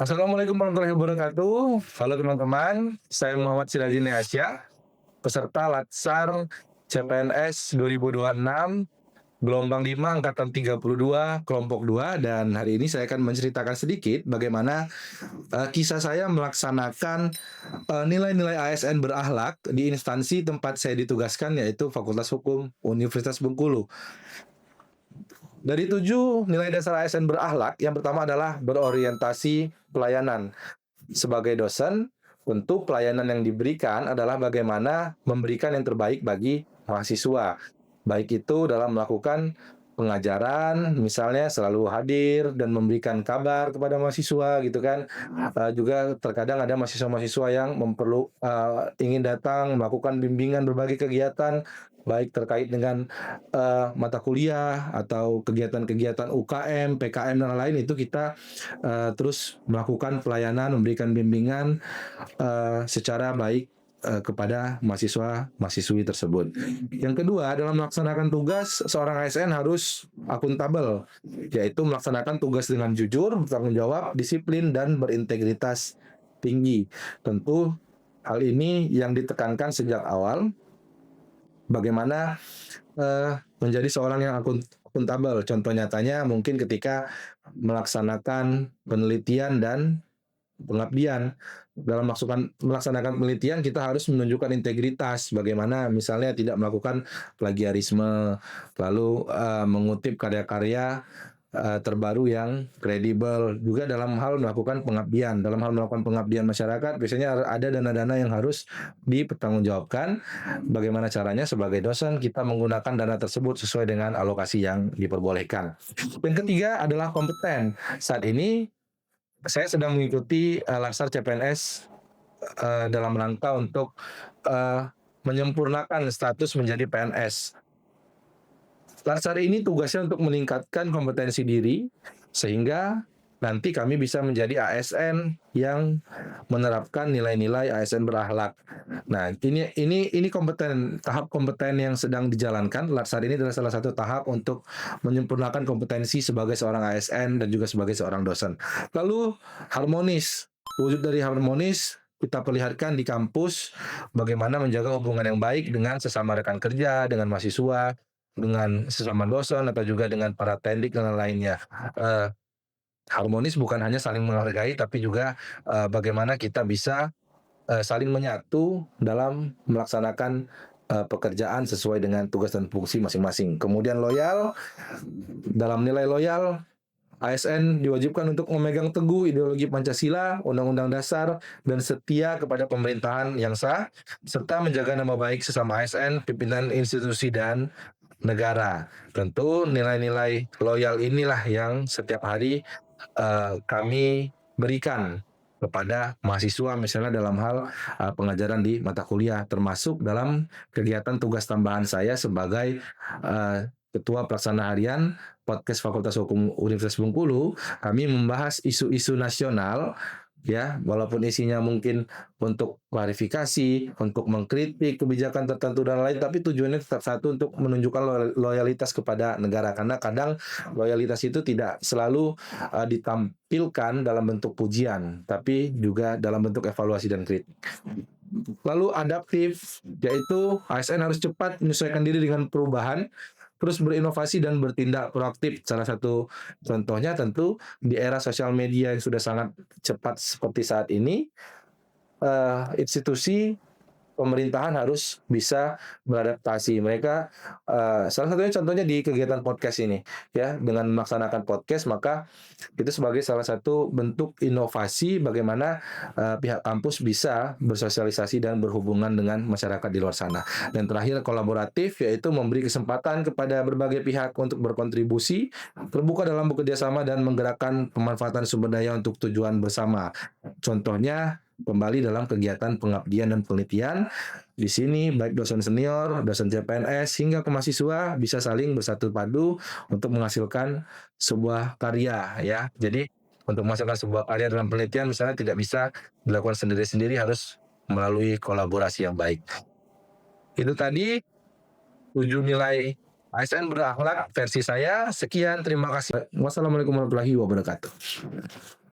Assalamualaikum warahmatullahi wabarakatuh. Halo teman-teman, saya Muhammad Sirajin Asya, peserta Latsar CPNS 2026, gelombang 5 angkatan 32, kelompok 2, dan hari ini saya akan menceritakan sedikit bagaimana kisah saya melaksanakan nilai-nilai ASN berakhlak di instansi tempat saya ditugaskan, yaitu Fakultas Hukum Universitas Bengkulu. Dari 7 nilai dasar ASN berakhlak, yang pertama adalah berorientasi pelayanan. Sebagai dosen, tentu pelayanan yang diberikan adalah bagaimana memberikan yang terbaik bagi mahasiswa. Baik itu dalam melakukan pengajaran, misalnya selalu hadir dan memberikan kabar kepada mahasiswa gitu kan. Juga terkadang ada mahasiswa-mahasiswa yang ingin datang melakukan bimbingan berbagai kegiatan, baik terkait dengan mata kuliah atau kegiatan-kegiatan UKM, PKM dan lain-lain, itu kita terus melakukan pelayanan, memberikan bimbingan secara baik kepada mahasiswa-mahasiswi tersebut. Yang kedua, dalam melaksanakan tugas, seorang ASN harus akuntabel, yaitu melaksanakan tugas dengan jujur, bertanggung jawab, disiplin, dan berintegritas tinggi. Tentu hal ini yang ditekankan sejak awal, bagaimana menjadi seorang yang akuntabel. Contoh nyatanya mungkin ketika melaksanakan penelitian dan pengabdian. Dalam melaksanakan penelitian, kita harus menunjukkan integritas, bagaimana misalnya tidak melakukan plagiarisme, lalu mengutip karya-karya terbaru yang kredibel. Juga dalam hal melakukan pengabdian, masyarakat, biasanya ada dana-dana yang harus dipertanggungjawabkan. Bagaimana caranya sebagai dosen kita menggunakan dana tersebut sesuai dengan alokasi yang diperbolehkan. Yang ketiga adalah kompeten. Saat ini saya sedang mengikuti Latsar CPNS dalam rangka untuk menyempurnakan status menjadi PNS. Latsar ini tugasnya untuk meningkatkan kompetensi diri sehingga nanti kami bisa menjadi ASN yang menerapkan nilai-nilai ASN berakhlak. Nah, ini tahap kompeten yang sedang dijalankan. Latsar ini adalah salah satu tahap untuk menyempurnakan kompetensi sebagai seorang ASN dan juga sebagai seorang dosen. Lalu harmonis. Wujud dari harmonis kita perlihatkan di kampus, bagaimana menjaga hubungan yang baik dengan sesama rekan kerja, dengan mahasiswa, dengan sesama dosen, atau juga dengan para tendik dan lainnya. Harmonis bukan hanya saling menghargai, tapi juga bagaimana kita bisa saling menyatu dalam melaksanakan pekerjaan sesuai dengan tugas dan fungsi masing-masing. Kemudian loyal. Dalam nilai loyal, ASN diwajibkan untuk memegang teguh ideologi Pancasila, Undang-Undang Dasar, dan setia kepada pemerintahan yang sah, serta menjaga nama baik sesama ASN, pimpinan institusi, dan negara. Tentu nilai-nilai loyal inilah yang setiap hari kami berikan kepada mahasiswa, misalnya dalam hal pengajaran di mata kuliah, termasuk dalam kegiatan tugas tambahan saya sebagai Ketua Pelaksana Harian Podcast Fakultas Hukum Universitas Bengkulu. Kami membahas isu-isu nasional, ya, walaupun isinya mungkin untuk klarifikasi, untuk mengkritik kebijakan tertentu dan lain, tapi tujuannya tetap satu, untuk menunjukkan loyalitas kepada negara. Karena kadang loyalitas itu tidak selalu ditampilkan dalam bentuk pujian, tapi juga dalam bentuk evaluasi dan kritik. Lalu adaptif, yaitu ASN harus cepat menyesuaikan diri dengan perubahan, terus berinovasi dan bertindak proaktif. Salah satu contohnya tentu di era sosial media yang sudah sangat cepat seperti saat ini, institusi pemerintahan harus bisa beradaptasi. Mereka salah satunya contohnya di kegiatan podcast ini, ya, dengan melaksanakan podcast, maka itu sebagai salah satu bentuk inovasi bagaimana pihak kampus bisa bersosialisasi dan berhubungan dengan masyarakat di luar sana. Dan terakhir kolaboratif, yaitu memberi kesempatan kepada berbagai pihak untuk berkontribusi, terbuka dalam bekerja sama dan menggerakkan pemanfaatan sumber daya untuk tujuan bersama. Contohnya kembali dalam kegiatan pengabdian dan penelitian. Di sini baik dosen senior, dosen CPNS, hingga ke mahasiswa bisa saling bersatu padu untuk menghasilkan sebuah karya, ya. Jadi untuk menghasilkan sebuah karya dalam penelitian misalnya tidak bisa dilakukan sendiri-sendiri, harus melalui kolaborasi yang baik. Itu tadi 7 nilai ASN berakhlak versi saya. Sekian, terima kasih. Wassalamualaikum warahmatullahi wabarakatuh.